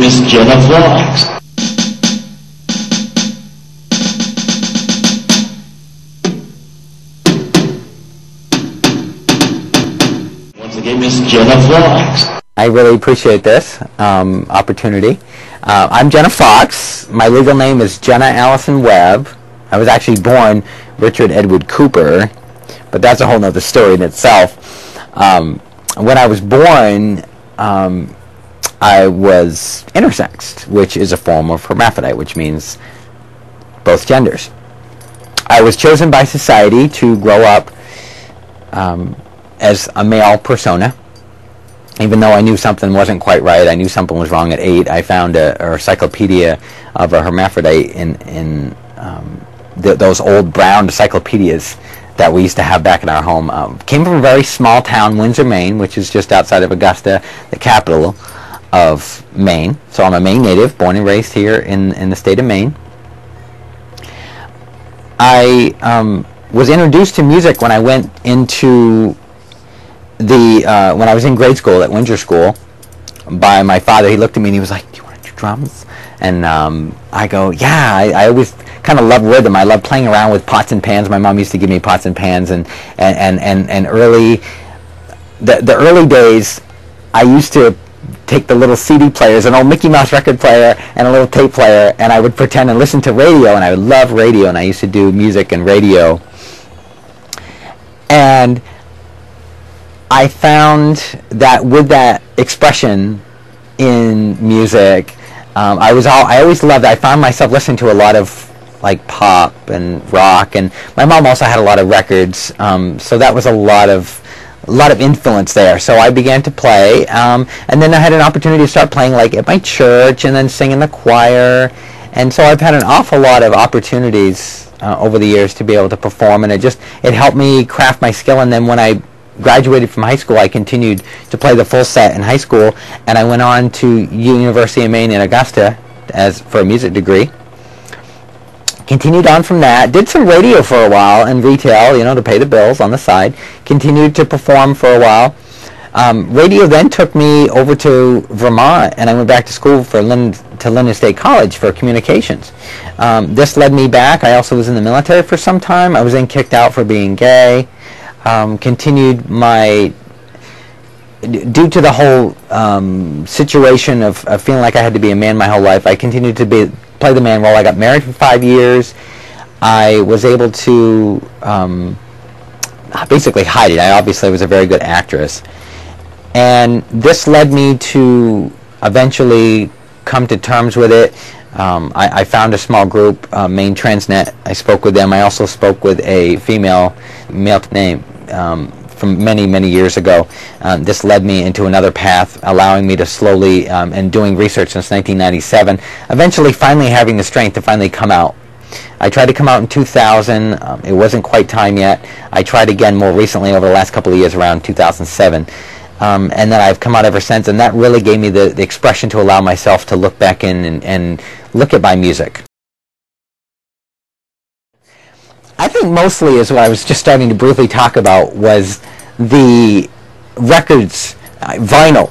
Miss Jenna Fox. Once again, Miss Jenna Fox. I really appreciate this opportunity. I'm Jenna Fox. My legal name is Jenna Allison Webb. I was actually born Richard Edward Cooper, but that's a whole nother story in itself. When I was born, I was intersexed, which is a form of hermaphrodite, which means both genders. I was chosen by society to grow up as a male persona. Even though I knew something wasn't quite right, I knew something was wrong at 8, I found a encyclopedia of a hermaphrodite in those old brown encyclopedias that we used to have back in our home. Came from a very small town, Windsor, Maine, which is just outside of Augusta, the capital of Maine. So I'm a Maine native, born and raised here in the state of Maine. I was introduced to music when I went into when I was in grade school at Windsor School by my father. He looked at me and he was like, "Do you want to do drums?" And I go, "Yeah." I always kind of loved rhythm. I loved playing around with pots and pans. My mom used to give me pots and pans, and early the early days, I used to take the little CD players, an old Mickey Mouse record player and a little tape player, and I would pretend and listen to radio, and I would love radio, and I used to do music and radio. And I found that with that expression in music, I always loved it. I found myself listening to a lot of like pop and rock, and my mom also had a lot of records, so that was a lot of influence there. So I began to play, and then I had an opportunity to start playing like at my church, and then sing in the choir, and so I've had an awful lot of opportunities over the years to be able to perform, and it helped me craft my skill. And then when I graduated from high school, I continued to play the full set in high school, and I went on to University of Maine in Augusta for a music degree. Continued on from that, did some radio for a while and retail, to pay the bills on the side. Continued to perform for a while. Radio then took me over to Vermont, and I went back to school to Linden State College for communications. This led me back. I also was in the military for some time. I was then kicked out for being gay. Continued due to the whole situation of feeling like I had to be a man my whole life, I continued to play the man role. I got married for 5 years. I was able to basically hide it. I obviously was a very good actress. And this led me to eventually come to terms with it. I found a small group, Maine Transnet. I spoke with them. I also spoke with a female name from many, many years ago. This led me into another path, allowing me to slowly, and doing research since 1997, eventually finally having the strength to finally come out. I tried to come out in 2000. It wasn't quite time yet. I tried again more recently over the last couple of years, around 2007. And then I've come out ever since, and that really gave me the expression to allow myself to look back in and look at my music. I think mostly is what I was just starting to briefly talk about was the records, vinyl.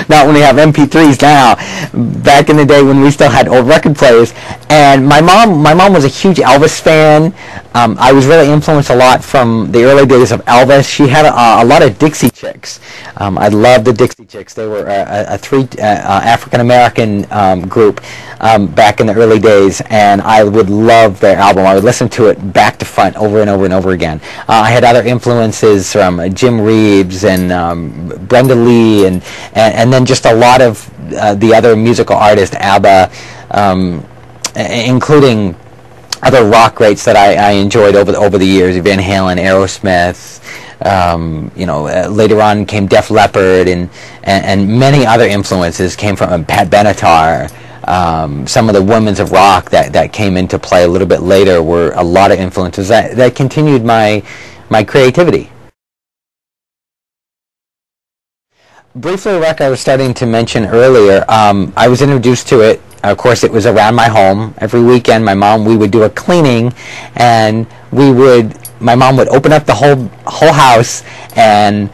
Not when we have MP3s now. Back in the day when we still had old record players. And my mom was a huge Elvis fan. I was really influenced a lot from the early days of Elvis. She had a lot of Dixie Chicks. I loved the Dixie Chicks. They were a African-American group back in the early days, and I would love their album. I would listen to it back to front over and over and over again. I had other influences from Jim Reeves and Brenda Lee, and then just a lot of the other musical artists, ABBA, including other rock greats that I enjoyed over the years, Van Halen, Aerosmith. Later on came Def Leppard, and many other influences came from Pat Benatar. Some of the women's of rock that came into play a little bit later were a lot of influences that continued my creativity. Briefly, like I was starting to mention earlier, I was introduced to it. Of course, it was around my home. Every weekend, we would do a cleaning, and my mom would open up the whole house, and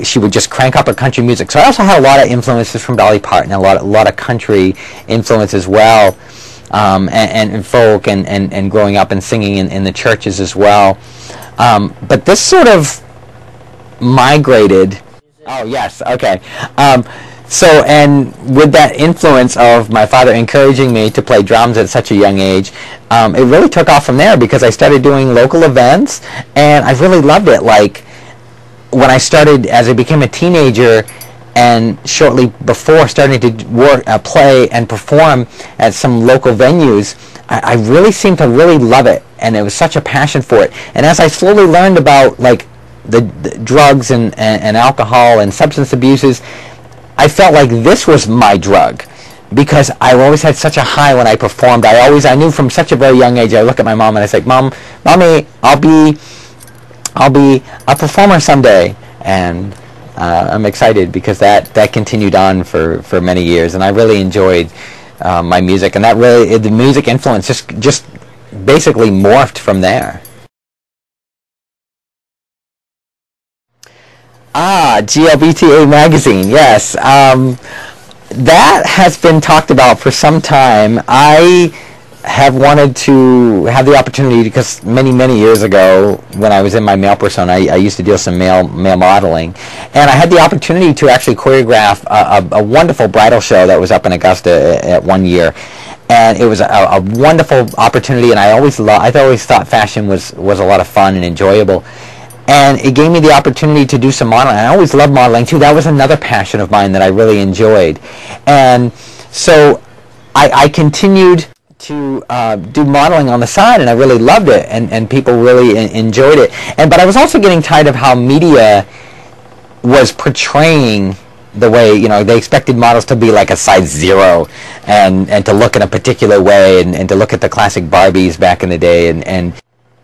she would just crank up her country music. So I also had a lot of influences from Dolly Parton, a lot of country influence as well, and folk, and growing up and singing in the churches as well. But this sort of migrated. Oh yes, okay. So, and with that influence of my father encouraging me to play drums at such a young age, it really took off from there, because I started doing local events, and I really loved it. Like, when I started, as I became a teenager, and shortly before starting to work, play and perform at some local venues, I really seemed to really love it, and it was such a passion for it. And as I slowly learned about, like, the drugs and alcohol and substance abuses, I felt like this was my drug, because I always had such a high when I performed. I knew from such a very young age. I look at my mom and I say, Mommy, I'll be a performer someday. And I'm excited, because that continued on for many years, and I really enjoyed my music, and the music influence just basically morphed from there. GLBTA magazine, yes. That has been talked about for some time. I have wanted to have the opportunity, because many years ago, when I was in my male persona, I used to do some male modeling, and I had the opportunity to actually choreograph a wonderful bridal show that was up in Augusta at one year. And it was a wonderful opportunity, and I always thought fashion was a lot of fun and enjoyable. And it gave me the opportunity to do some modeling. I always loved modeling too. That was another passion of mine that I really enjoyed. And so I continued to do modeling on the side, and I really loved it, and people really enjoyed it. But I was also getting tired of how media was portraying the way, they expected models to be like a size 0, and to look in a particular way, and to look at the classic Barbies back in the day, and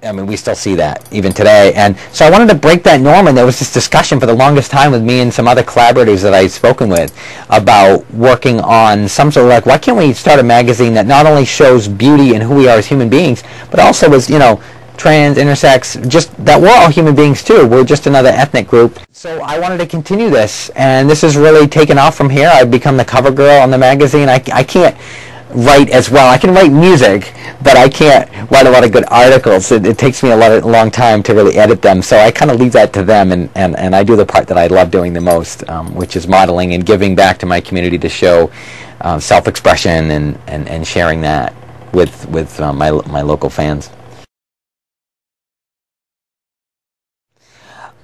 I mean, we still see that even today. And so I wanted to break that norm, and there was this discussion for the longest time with me and some other collaborators that I'd spoken with about working on some sort of, like, why can't we start a magazine that not only shows beauty and who we are as human beings, but also as, trans, intersex, just that we're all human beings too. We're just another ethnic group. So I wanted to continue this, and this has really taken off from here. I've become the cover girl on the magazine. I can't write as well. I can write music, but I can't write a lot of good articles. It takes me a long time to really edit them, so I kind of leave that to them, and I do the part that I love doing the most, which is modeling and giving back to my community to show self-expression and sharing that with my local fans.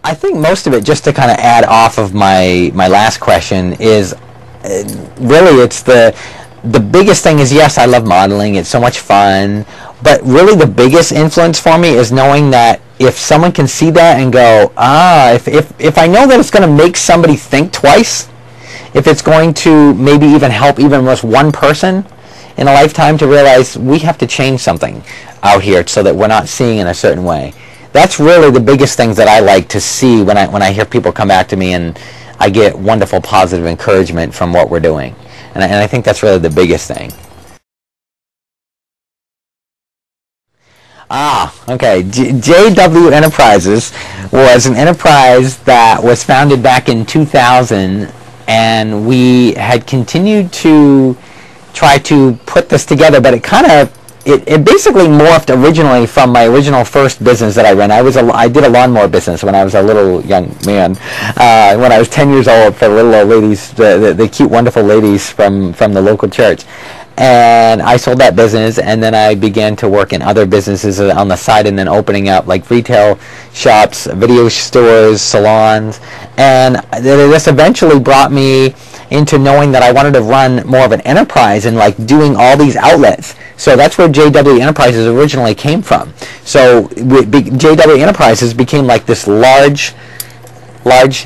I think most of it, just to kind of add off of my last question, is really it's the biggest thing is, yes, I love modeling. It's so much fun. But really the biggest influence for me is knowing that if someone can see that and go, if I know that it's going to make somebody think twice, if it's going to maybe even help even just one person in a lifetime to realize we have to change something out here so that we're not seeing in a certain way. That's really the biggest things that I like to see when I hear people come back to me, and I get wonderful positive encouragement from what we're doing. And I think that's really the biggest thing. Okay. JW Enterprises was an enterprise that was founded back in 2000, and we had continued to try to put this together, but it basically morphed originally from my original first business that I ran. I did a lawnmower business when I was a little young man. When I was 10 years old, for little old ladies, the cute, wonderful ladies from the local church. And I sold that business, and then I began to work in other businesses on the side, and then opening up like retail shops, video stores, salons. And this eventually brought me into knowing that I wanted to run more of an enterprise and like doing all these outlets. So that's where JW Enterprises originally came from. So JW Enterprises became like this large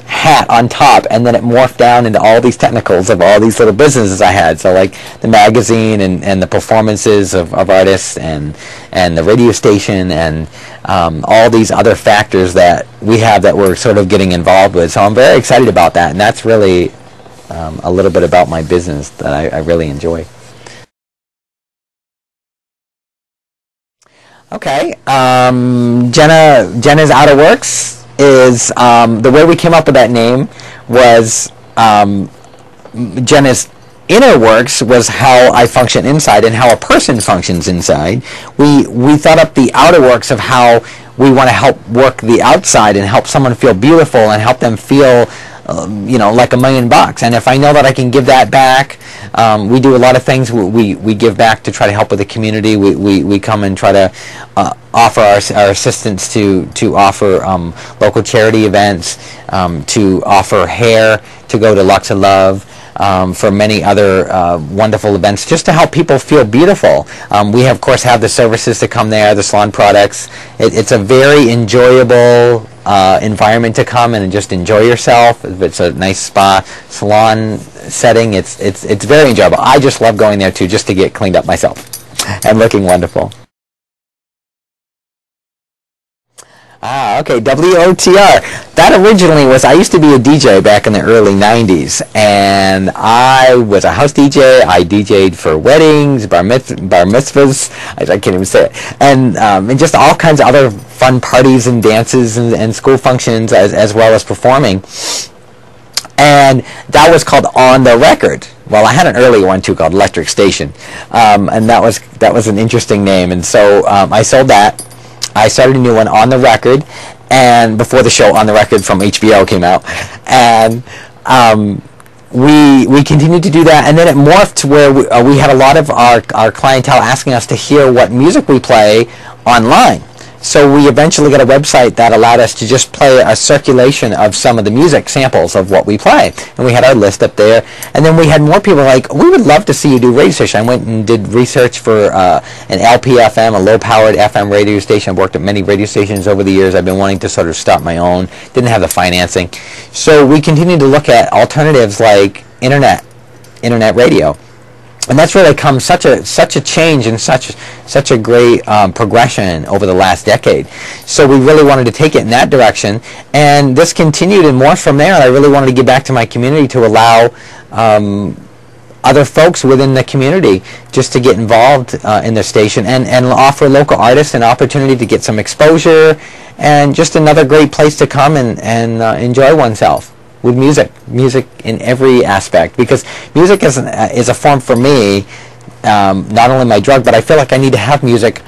hat on top, and then it morphed down into all these technicals of all these little businesses I had. So like the magazine and the performances of artists and the radio station and all these other factors that we have that we're sort of getting involved with. So I'm very excited about that, and that's really a little bit about my business that I really enjoy. Okay, Jenna's out of works. is the way we came up with that name was Jenna's inner works was how I function inside and how a person functions inside. We thought up the outer works of how we want to help work the outside and help someone feel beautiful and help them feel like $1,000,000. And if I know that I can give that back, we do a lot of things. We give back to try to help with the community. We come and try to offer our assistance to offer local charity events, to offer hair, to go to Lux of Love, for many other wonderful events, just to help people feel beautiful. We, of course, have the services to come there, the salon products. It's a very enjoyable environment to come and just enjoy yourself. It's a nice spa salon setting. It's very enjoyable. I just love going there, too, just to get cleaned up myself and looking wonderful. Okay, WOTR. That originally was, I used to be a DJ back in the early 90s, and I was a house DJ. I DJ'd for weddings, bar mitzvahs, I can't even say it, and just all kinds of other fun parties and dances and school functions as well as performing. And that was called On the Record. Well, I had an earlier one too called Electric Station, and that was an interesting name, and so I sold that. I started a new one, On the Record, and before the show On the Record from HBO came out, and we continued to do that, and then it morphed to where we had a lot of our clientele asking us to hear what music we play online. So we eventually got a website that allowed us to just play a circulation of some of the music samples of what we play. And we had our list up there. And then we had more people like, we would love to see you do radio station. I went and did research for an LP-FM, a low-powered FM radio station. I've worked at many radio stations over the years. I've been wanting to sort of start my own. Didn't have the financing. So we continued to look at alternatives like internet radio. And that's really come such a change and such a great progression over the last decade. So we really wanted to take it in that direction, and this continued and more from there. And I really wanted to give back to my community to allow other folks within the community just to get involved in the station and offer local artists an opportunity to get some exposure and just another great place to come and enjoy oneself with music in every aspect, because music is a form for me, not only my drug, but I feel like I need to have music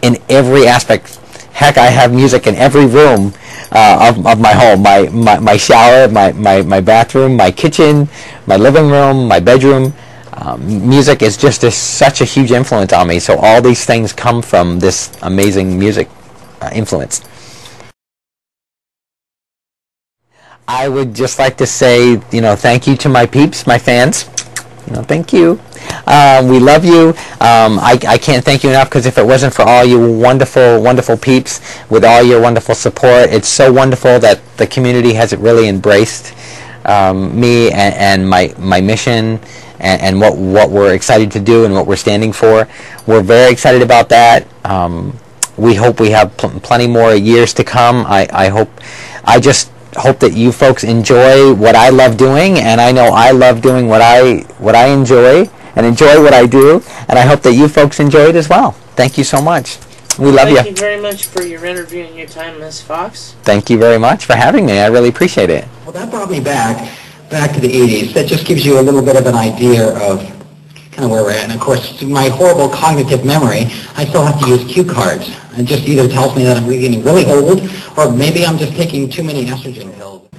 in every aspect. Heck, I have music in every room of my home, my shower, my bathroom, my kitchen, my living room, my bedroom. Music is just such a huge influence on me, so all these things come from this amazing music influence. I would just like to say, thank you to my peeps, my fans. Thank you. We love you. I can't thank you enough, because if it wasn't for all you wonderful, wonderful peeps with all your wonderful support, it's so wonderful that the community has really embraced me and my mission and what we're excited to do and what we're standing for. We're very excited about that. We hope we have plenty more years to come. I just hope that you folks enjoy what I love doing, and I know I love doing what I enjoy and enjoy what I do, and I hope that you folks enjoy it as well. Thank you so much. We love you. Thank you very much for your interview and your time, Ms. Fox. Thank you very much for having me. I really appreciate it. Well, that brought me back to the 80s. That just gives you a little bit of an idea of kind of where we're at. And of course, through my horrible cognitive memory, I still have to use cue cards. It just either tells me that I'm getting really old, or maybe I'm just taking too many estrogen pills.